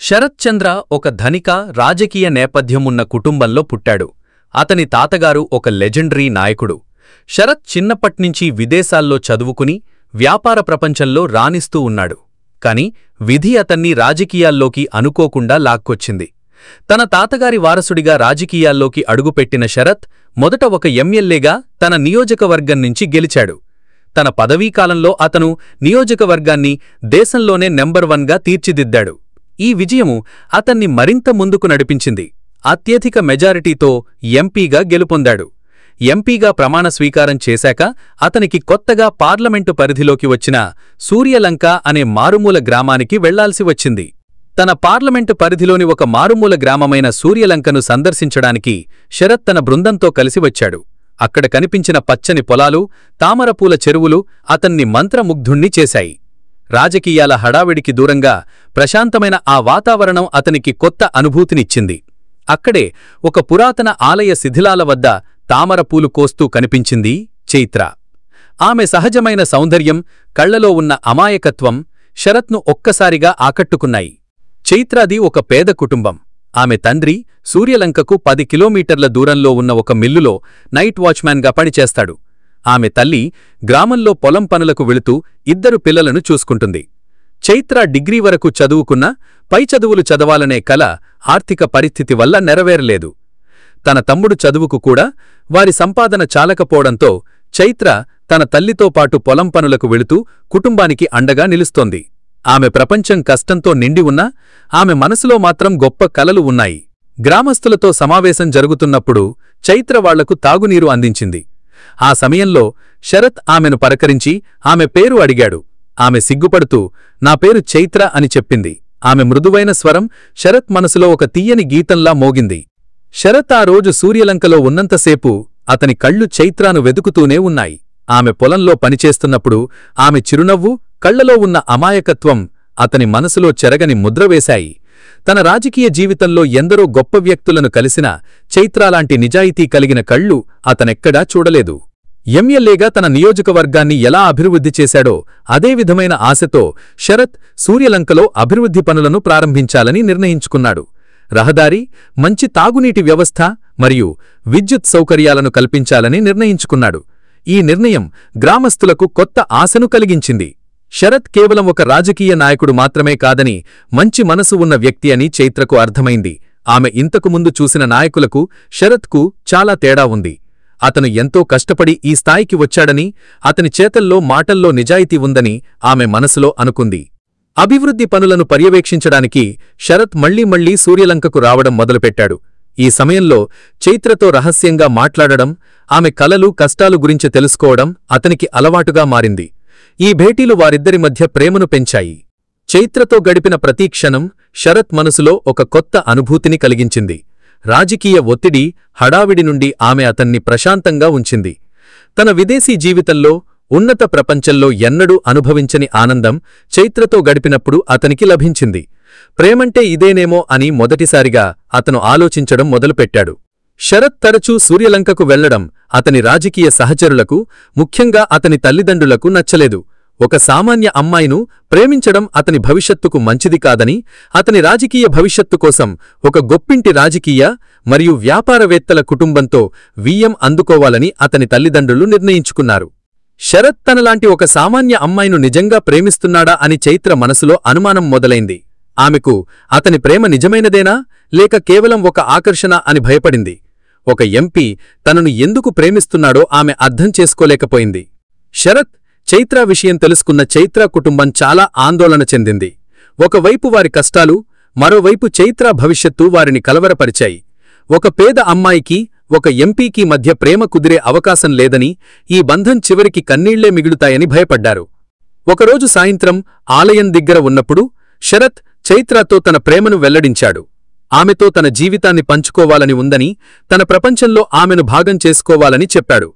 శరత్ చంద్ర ఒక ధనిక రాజకీయ నేపథ్యమున్న కుటుంబంలో పుట్టాడు. అతని తాతగారు ఒక లెజెండరీ నాయకుడు. శరత్ చిన్నప్పట్నుంచి విదేశాల్లో చదువుకుని వ్యాపార ప్రపంచంలో రాణిస్తూ ఉన్నాడు. కాని విధి అతన్ని రాజకీయాల్లోకి అనుకోకుండా లాక్కొచ్చింది. తన తాతగారి వారసుడిగా రాజకీయాల్లోకి అడుగుపెట్టిన శరత్ మొదట ఒక ఎమ్మెల్యేగా తన నియోజకవర్గం నుంచి గెలిచాడు. తన పదవీకాలంలో అతను నియోజకవర్గాన్ని దేశంలోనే నెంబర్ 1గా తీర్చిదిద్దాడు. ఈ విజయము అతన్ని మరింత ముందుకు నడిపించింది. అత్యధిక మెజారిటీతో ఎంపీగా గెలుపొందాడు. ఎంపీగా ప్రమాణ స్వీకారం చేశాక అతనికి కొత్తగా పార్లమెంటు పరిధిలోకి వచ్చిన సూర్యలంక అనే మారుమూల గ్రామానికి వెళ్లాల్సి వచ్చింది. తన పార్లమెంటు పరిధిలోని ఒక మారుమూల గ్రామమైన సూర్యలంకను సందర్శించడానికి శరత్ తన బృందంతో కలిసి వచ్చాడు. అక్కడ కనిపించిన పచ్చని పొలాలు, తామరపూల చెరువులు అతన్ని మంత్రముగ్ధుణ్ణి చేశాయి. రాజకీయాల హడావిడికి దూరంగా ప్రశాంతమైన ఆ వాతావరణం అతనికి కొత్త అనుభూతినిచ్చింది. అక్కడే ఒక పురాతన ఆలయ శిథిలాల వద్ద తామరపూలు కోస్తూ కనిపించింది చైత్ర. ఆమె సహజమైన సౌందర్యం, కళ్లలో ఉన్న అమాయకత్వం శరత్ను ఒక్కసారిగా ఆకట్టుకున్నాయి. చైత్రాది ఒక పేద కుటుంబం. ఆమె తండ్రి సూర్యలంకకు 10 కిలోమీటర్ల దూరంలో ఉన్న ఒక మిల్లులో నైట్ వాచ్మ్యాన్గా పనిచేస్తాడు. ఆమె తల్లి గ్రామంలో పొలం పనులకు వెళుతూ 2 పిల్లలను చూసుకుంటుంది. చైత్ర డిగ్రీ వరకు చదువుకున్నా పై చదువులు చదవాలనే కల ఆర్థిక పరిస్థితి వల్ల నెరవేరలేదు. తన తమ్ముడు చదువుకు కూడా వారి సంపాదన చాలకపోవడంతో చైత్ర తన తల్లితో పాటు పొలం పనులకు వెళుతూ కుటుంబానికి అండగా నిలుస్తోంది. ఆమె ప్రపంచం కష్టంతో నిండి ఉన్నా ఆమె మనసులో మాత్రం గొప్ప కలలు ఉన్నాయి. గ్రామస్తులతో సమావేశం జరుగుతున్నప్పుడు చైత్ర వాళ్లకు తాగునీరు అందించింది. ఆ సమయంలో శరత్ ఆమెను పలకరించి ఆమె పేరు అడిగాడు. ఆమె సిగ్గుపడుతూ నా పేరు చైత్ర అని చెప్పింది. ఆమె మృదువైన స్వరం శరత్ మనసులో ఒక తీయని గీతంలా మోగింది. శరత్ ఆ రోజు సూర్యలంకలో ఉన్నంతసేపు అతని కళ్ళు చైత్రాను వెతుకుతూనే ఉన్నాయి. ఆమె పొలంలో పనిచేస్తున్నప్పుడు ఆమె చిరునవ్వు, కళ్లలో ఉన్న అమాయకత్వం అతని మనసులో చెరగని ముద్రవేశాయి. తన రాజకీయ జీవితంలో ఎందరో గొప్ప వ్యక్తులను కలిసిన చైత్రాలాంటి నిజాయితీ కలిగిన కళ్ళు అతనెక్కడా చూడలేదు. ఎమ్మెల్యేగా తన నియోజకవర్గాన్ని ఎలా అభివృద్ధి చేశాడో అదే విధమైన ఆశతో శరత్ సూర్యలంకలో అభివృద్ధి పనులను ప్రారంభించాలని నిర్ణయించుకున్నాడు. రహదారి, మంచి తాగునీటి వ్యవస్థ మరియు విద్యుత్ సౌకర్యాలను కల్పించాలని నిర్ణయించుకున్నాడు. ఈ నిర్ణయం గ్రామస్తులకు కొత్త ఆశను కలిగించింది. శరత్ కేవలం ఒక రాజకీయ నాయకుడు మాత్రమే కాదని మంచి మనసు ఉన్న వ్యక్తి అని చైత్రకు అర్థమైంది. ఆమె ఇంతకుముందు చూసిన నాయకులకు శరత్కు చాలా తేడా ఉంది. అతను ఎంతో కష్టపడి ఈ స్థాయికి వచ్చాడని, అతని చేతల్లో మాటల్లో నిజాయితీ ఉందని ఆమె మనసులో అనుకుంది. అభివృద్ధి పనులను పర్యవేక్షించడానికి శరత్ మళ్లీ సూర్యలంకకు రావడం మొదలుపెట్టాడు. ఈ సమయంలో చైత్రతో రహస్యంగా మాట్లాడడం, ఆమె కలలు, కష్టాలు గురించి తెలుసుకోవడం అతనికి అలవాటుగా మారింది. ఈ భేటీలు వారిద్దరి మధ్య ప్రేమను పెంచాయి. చైత్రతో గడిపిన ప్రతి క్షణం శరత్ మనసులో ఒక కొత్త అనుభూతిని కలిగించింది. రాజకీయ ఒత్తిడి, హడావిడి నుండి ఆమె అతన్ని ప్రశాంతంగా ఉంచింది. తన విదేశీ జీవితంలో, ఉన్నత ప్రపంచంలో ఎన్నడూ అనుభవించని ఆనందం చైత్రతో గడిపినప్పుడు అతనికి లభించింది. ప్రేమంటే ఇదేనేమో అని మొదటిసారిగా అతను ఆలోచించడం మొదలుపెట్టాడు. శరత్ తరచూ సూర్యలంకకు వెళ్లడం అతని రాజకీయ సహచరులకు, ముఖ్యంగా అతని తల్లిదండ్రులకు నచ్చలేదు. ఒక సామాన్య అమ్మాయిను ప్రేమించడం అతని భవిష్యత్తుకు మంచిది కాదని, అతని రాజకీయ భవిష్యత్తు కోసం ఒక గొప్పింటి రాజకీయ మరియు వ్యాపారవేత్తల కుటుంబంతో వియ్యం అందుకోవాలని అతని తల్లిదండ్రులు నిర్ణయించుకున్నారు. శరత్ తనలాంటి ఒక సామాన్య అమ్మాయిను నిజంగా ప్రేమిస్తున్నాడా అని చైత్ర మనసులో అనుమానం మొదలైంది. ఆమెకు అతని ప్రేమ నిజమైనదేనా లేక కేవలం ఒక ఆకర్షణ అని భయపడింది. ఒక ఎంపీ తనను ఎందుకు ప్రేమిస్తున్నాడో ఆమె అర్థం చేసుకోలేకపోయింది. శరత్, చైత్ర విషయం తెలుసుకున్న చైత్ర కుటుంబం చాలా ఆందోళన చెందింది. ఒకవైపు వారి కష్టాలు, మరోవైపు చైత్ర భవిష్యత్తు వారిని కలవరపరిచాయి. ఒక పేద అమ్మాయికి, ఒక ఎంపీకి మధ్య ప్రేమ కుదిరే అవకాశం లేదని, ఈ బంధం చివరికి కన్నీళ్లే మిగులుతాయని భయపడ్డారు. ఒకరోజు సాయంత్రం ఆలయం దగ్గర ఉన్నప్పుడు శరత్ చైత్రతో తన ప్రేమను వెల్లడించాడు. ఆమెతో తన జీవితాన్ని పంచుకోవాలని ఉందని, తన ప్రపంచంలో ఆమెను భాగం చేసుకోవాలని చెప్పాడు.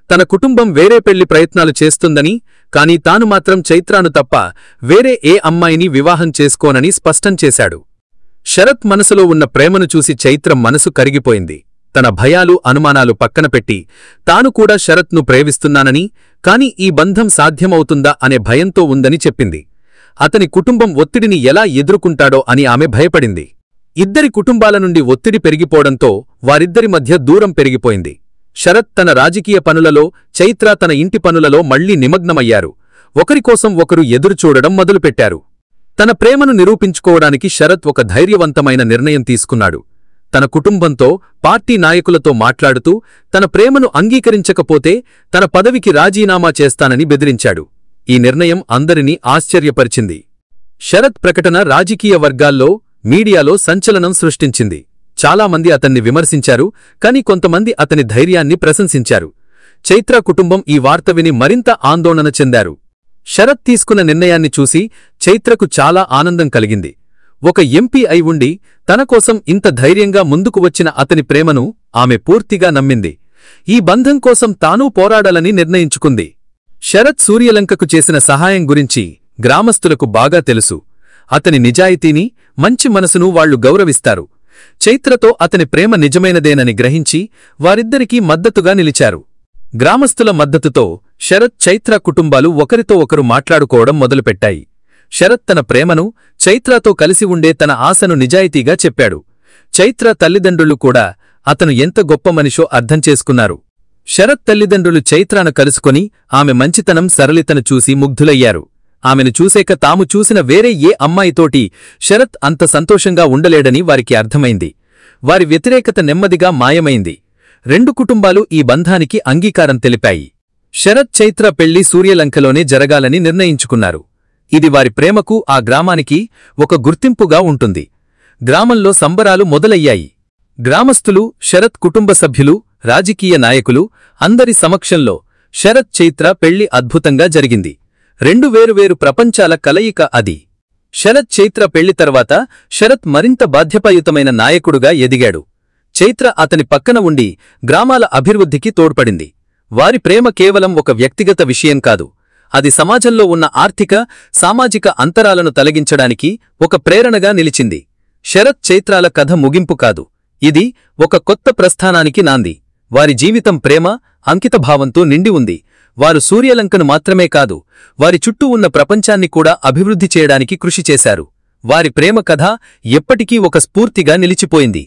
తన కుటుంబం వేరే పెళ్లి ప్రయత్నాలు చేస్తుందని, కాని తాను మాత్రం చైత్రాను తప్ప వేరే ఏ అమ్మాయిని వివాహం చేసుకోనని స్పష్టం చేశాడు. శరత్ మనసులో ఉన్న ప్రేమను చూసి చైత్ర మనసు కరిగిపోయింది. తన భయాలు, అనుమానాలు పక్కన పెట్టి తాను కూడా శరత్ను ప్రేమిస్తున్నానని, కాని ఈ బంధం సాధ్యమవుతుందా అనే భయంతో ఉందని చెప్పింది. అతని కుటుంబం ఒత్తిడిని ఎలా ఎదుర్కొంటాడో అని ఆమె భయపడింది. ఇద్దరి కుటుంబాల నుండి ఒత్తిడి పెరిగిపోవడంతో వారిద్దరి మధ్య దూరం పెరిగిపోయింది. శరత్ తన రాజకీయ పనులలో, చైత్ర తన ఇంటి పనులలో మళ్లీ నిమగ్నమయ్యారు. ఒకరికోసం ఒకరు ఎదురుచూడడం మొదలుపెట్టారు. తన ప్రేమను నిరూపించుకోవడానికి శరత్ ఒక ధైర్యవంతమైన నిర్ణయం తీసుకున్నాడు. తన కుటుంబంతో, పార్టీ నాయకులతో మాట్లాడుతూ తన ప్రేమను అంగీకరించకపోతే తన పదవికి రాజీనామా చేస్తానని బెదిరించాడు. ఈ నిర్ణయం అందరినీ ఆశ్చర్యపరిచింది. శరత్ ప్రకటన రాజకీయ వర్గాల్లో, మీడియాలో సంచలనం సృష్టించింది. చాలామంది అతన్ని విమర్శించారు, కాని కొంతమంది అతని ధైర్యాన్ని ప్రశంసించారు. చైత్ర కుటుంబం ఈ వార్త విని మరింత ఆందోళన చెందారు. శరత్ తీసుకున్న నిర్ణయాన్ని చూసి చైత్రకు చాలా ఆనందం కలిగింది. ఒక ఎంపీ అయి ఉండి తనకోసం ఇంత ధైర్యంగా ముందుకు వచ్చిన అతని ప్రేమను ఆమె పూర్తిగా నమ్మింది. ఈ బంధం కోసం తానూ పోరాడాలని నిర్ణయించుకుంది. శరత్ సూర్యలంకకు చేసిన సహాయం గురించి గ్రామస్తులకు బాగా తెలుసు. అతని నిజాయితీని, మంచి మనసును వాళ్లు గౌరవిస్తారు. చైత్రతో అతని ప్రేమ నిజమైనదేనని గ్రహించి వారిద్దరికీ మద్దతుగా నిలిచారు. గ్రామస్తుల మద్దతుతో శరత్, చైత్ర కుటుంబాలు ఒకరితో ఒకరు మాట్లాడుకోవడం మొదలుపెట్టాయి. శరత్ తన ప్రేమను, చైత్రతో కలిసి ఉండే తన ఆశను నిజాయితీగా చెప్పాడు. చైత్ర తల్లిదండ్రులు కూడా అతను ఎంత గొప్ప మనిషో అర్థం చేసుకున్నారు. శరత్ తల్లిదండ్రులు చైత్రను కలుసుకొని ఆమె మంచితనం, సరళితను చూసి ముగ్ధులయ్యారు. ఆమెను చూసేక తాము చూసిన వేరే ఏ అమ్మాయితోటి శరత్ అంత సంతోషంగా ఉండలేడని వారికి అర్థమైంది. వారి వ్యతిరేకత నెమ్మదిగా మాయమైంది. రెండు కుటుంబాలు ఈ బంధానికి అంగీకారం తెలిపాయి. శరత్, చైత్ర పెళ్లి సూర్యలంకలోనే జరగాలని నిర్ణయించుకున్నారు. ఇది వారి ప్రేమకు, ఆ గ్రామానికి ఒక గుర్తింపుగా ఉంటుంది. గ్రామంలో సంబరాలు మొదలయ్యాయి. గ్రామస్తులు, శరత్ కుటుంబ సభ్యులు, రాజకీయ నాయకులు అందరి సమక్షంలో శరత్, చైత్ర పెళ్లి అద్భుతంగా జరిగింది. రెండు వేరువేరు ప్రపంచాల కలయిక అది. శరత్, చైత్ర పెళ్లి తర్వాత శరత్ మరింత బాధ్యతాయుతమైన నాయకుడుగా ఎదిగాడు. చైత్ర అతని పక్కన ఉండి గ్రామాల అభివృద్ధికి తోడ్పడింది. వారి ప్రేమ కేవలం ఒక వ్యక్తిగత విషయం కాదు. అది సమాజంలో ఉన్న ఆర్థిక, సామాజిక అంతరాలను తొలగించడానికి ఒక ప్రేరణగా నిలిచింది. శరత్, చైత్రాల కథ ముగింపు కాదు. ఇది ఒక కొత్త ప్రస్థానానికి నాంది. వారి జీవితం ప్రేమ, అంకితభావంతో నిండి ఉంది. వారు సూర్యలంకను మాత్రమే కాదు, వారి చుట్టూ ఉన్న ప్రపంచాన్ని కూడా అభివృద్ధి చేయడానికి కృషి చేశారు. వారి ప్రేమ కథ ఎప్పటికీ ఒక స్ఫూర్తిగా నిలిచిపోయింది.